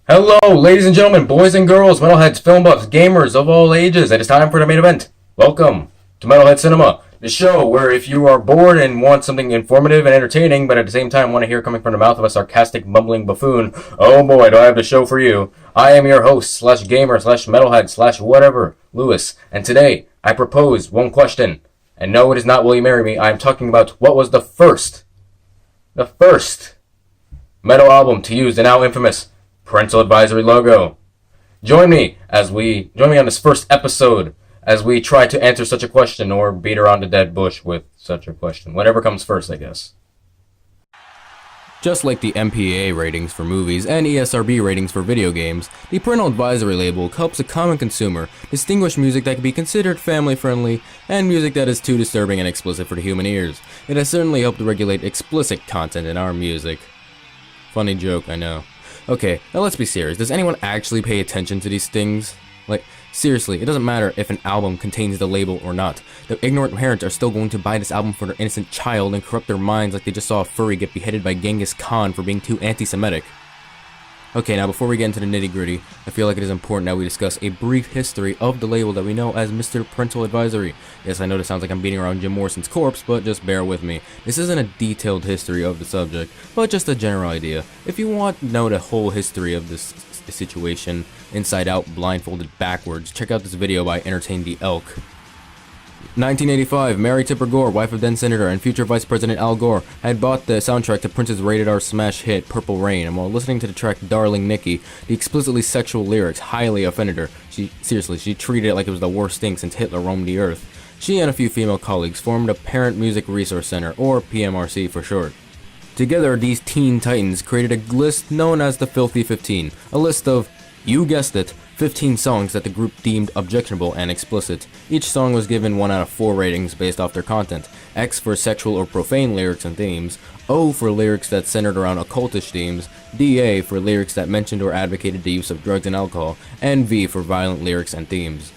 Hello, ladies and gentlemen, boys and girls, metalheads, film buffs, gamers of all ages. It is time for the main event. Welcome to Metalhead Cinema, the show where if you are bored and want something informative and entertaining, but at the same time want to hear coming from the mouth of a sarcastic, mumbling buffoon, oh boy, do I have the show for you. I am your host, slash gamer, slash metalhead, slash whatever, Lewis, and today I propose one question. And no, it is not Will You Marry Me. I am talking about what was the first metal album to use the now infamous Parental Advisory logo. Join me on this first episode as we try to answer such a question or beat around a dead bush with such a question. Whatever comes first, I guess. Just like the MPAA ratings for movies and ESRB ratings for video games, the Parental Advisory label helps a common consumer distinguish music that can be considered family-friendly and music that is too disturbing and explicit for the human ears. It has certainly helped regulate explicit content in our music. Funny joke, I know. Okay, now let's be serious. Does anyone actually pay attention to these things? Like, seriously, it doesn't matter if an album contains the label or not. The ignorant parents are still going to buy this album for their innocent child and corrupt their minds like they just saw a furry get beheaded by Genghis Khan for being too anti-Semitic. Okay, now before we get into the nitty-gritty, I feel like it is important that we discuss a brief history of the label that we know as Mr. Parental Advisory. Yes, I know this sounds like I'm beating around Jim Morrison's corpse, but just bear with me. This isn't a detailed history of the subject, but just a general idea. If you want to know the whole history of this situation, inside out, blindfolded backwards, check out this video by Entertain the Elk. 1985, Mary Tipper Gore, wife of then Senator and future Vice President Al Gore, had bought the soundtrack to Prince's rated R smash hit Purple Rain, and while listening to the track Darling Nikki, the explicitly sexual lyrics highly offended her. She treated it like it was the worst thing since Hitler roamed the earth. She and a few female colleagues formed a Parent Music Resource Center, or PMRC for short. Together, these teen titans created a list known as the Filthy 15, a list of, you guessed it, 15 songs that the group deemed objectionable and explicit. Each song was given 1 out of 4 ratings based off their content. X for sexual or profane lyrics and themes, O for lyrics that centered around occultish themes, DA for lyrics that mentioned or advocated the use of drugs and alcohol, and V for violent lyrics and themes.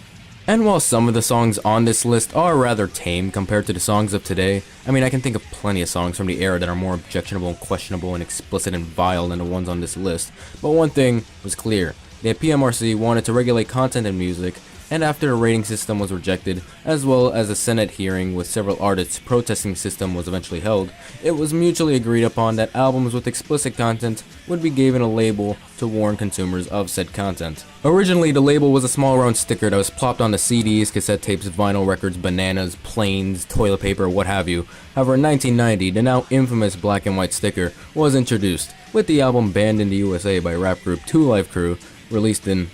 And while some of the songs on this list are rather tame compared to the songs of today, I mean, I can think of plenty of songs from the era that are more objectionable and questionable and explicit and vile than the ones on this list, but one thing was clear. The PMRC wanted to regulate content and music, and after a rating system was rejected, as well as a Senate hearing with several artists protesting the system was eventually held, it was mutually agreed upon that albums with explicit content would be given a label to warn consumers of said content. Originally, the label was a small round sticker that was plopped onto CDs, cassette tapes, vinyl records, bananas, planes, toilet paper, what have you. However, in 1990, the now infamous black and white sticker was introduced, with the album banned in the USA by rap group Two Live Crew, released in,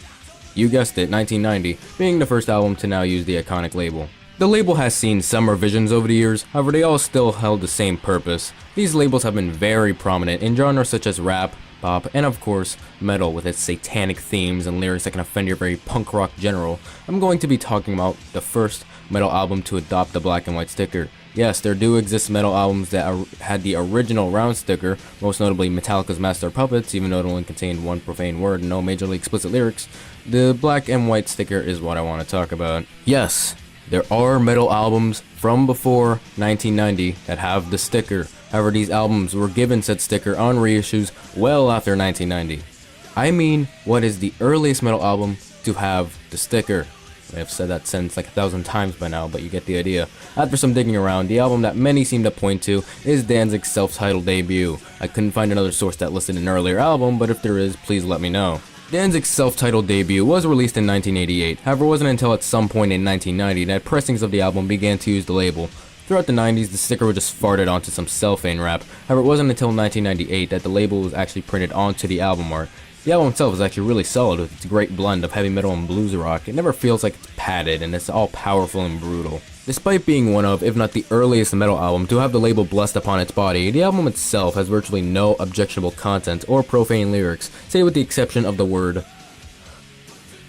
you guessed it, 1990, being the first album to now use the iconic label. The label has seen some revisions over the years, however they all still held the same purpose. These labels have been very prominent in genres such as rap, pop, and of course, metal with its satanic themes and lyrics that can offend your very punk rock general. I'm going to be talking about the first metal album to adopt the black and white sticker. Yes, there do exist metal albums that had the original round sticker, most notably Metallica's Master of Puppets, even though it only contained one profane word and no majorly explicit lyrics. The black and white sticker is what I want to talk about. Yes, there are metal albums from before 1990 that have the sticker. However, these albums were given said sticker on reissues well after 1990. I mean, what is the earliest metal album to have the sticker? I have said that sentence like 1,000 times by now, but you get the idea. After some digging around, the album that many seem to point to is Danzig's self-titled debut. I couldn't find another source that listed an earlier album, but if there is, please let me know. Danzig's self-titled debut was released in 1988, however it wasn't until at some point in 1990 that pressings of the album began to use the label. Throughout the 90s, the sticker was just farted onto some cellophane wrap, however it wasn't until 1998 that the label was actually printed onto the album art. The album itself is actually really solid with its great blend of heavy metal and blues rock. It never feels like it's padded, and it's all powerful and brutal. Despite being one of, if not the earliest metal album to have the label blessed upon its body, the album itself has virtually no objectionable content or profane lyrics, save with the exception of the word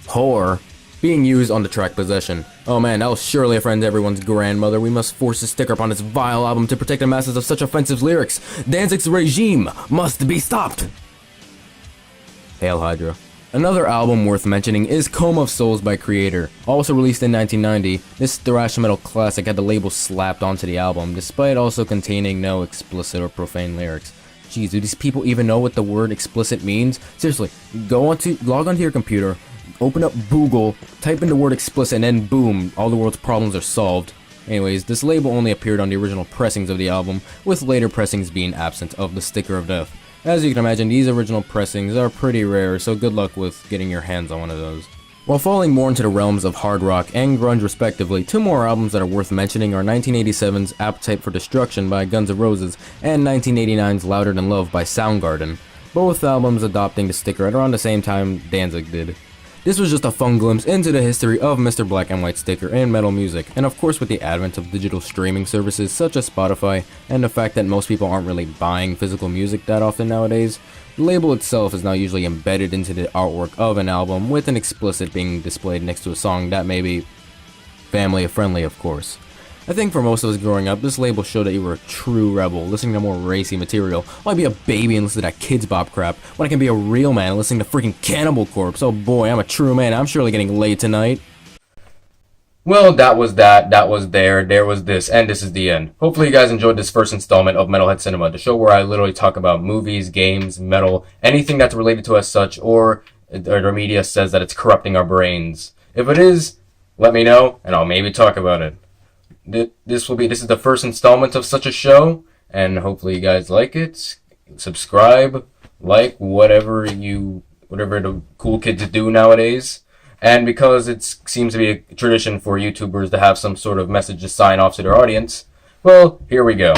whore being used on the track Possession. Oh man, that will surely offend everyone's grandmother. We must force a sticker upon this vile album to protect the masses of such offensive lyrics. Danzig's regime must be stopped. Hail Hydra. Another album worth mentioning is Coma of Souls by Creator. Also released in 1990, this thrash metal classic had the label slapped onto the album, despite also containing no explicit or profane lyrics. Jeez, do these people even know what the word explicit means? Seriously, log onto your computer, open up Google, type in the word explicit, and then boom, all the world's problems are solved. Anyways, this label only appeared on the original pressings of the album, with later pressings being absent of the sticker of death. As you can imagine, these original pressings are pretty rare, so good luck with getting your hands on one of those. While falling more into the realms of hard rock and grunge respectively, two more albums that are worth mentioning are 1987's Appetite for Destruction by Guns N' Roses and 1989's Louder Than Love by Soundgarden, both albums adopting the sticker at around the same time Danzig did. This was just a fun glimpse into the history of Mr. Black and White sticker and metal music, and of course with the advent of digital streaming services such as Spotify, and the fact that most people aren't really buying physical music that often nowadays, the label itself is now usually embedded into the artwork of an album, with an explicit being displayed next to a song that may be family friendly, of course. I think for most of us growing up, this label showed that you were a true rebel, listening to more racy material. Why be a baby and listen to that Kids Bop crap, when I can be a real man listening to freaking Cannibal Corpse? Oh boy, I'm a true man, I'm surely getting laid tonight. Well, that was there was this, and this is the end. Hopefully you guys enjoyed this first installment of Metalhead Cinema, the show where I literally talk about movies, games, metal, anything that's related to as such, or the media says that it's corrupting our brains. If it is, let me know, and I'll maybe talk about it. This is the first installment of such a show, and hopefully you guys like it. Subscribe, like, whatever the cool kids do nowadays. And because it seems to be a tradition for YouTubers to have some sort of message to sign off to their audience, well, here we go.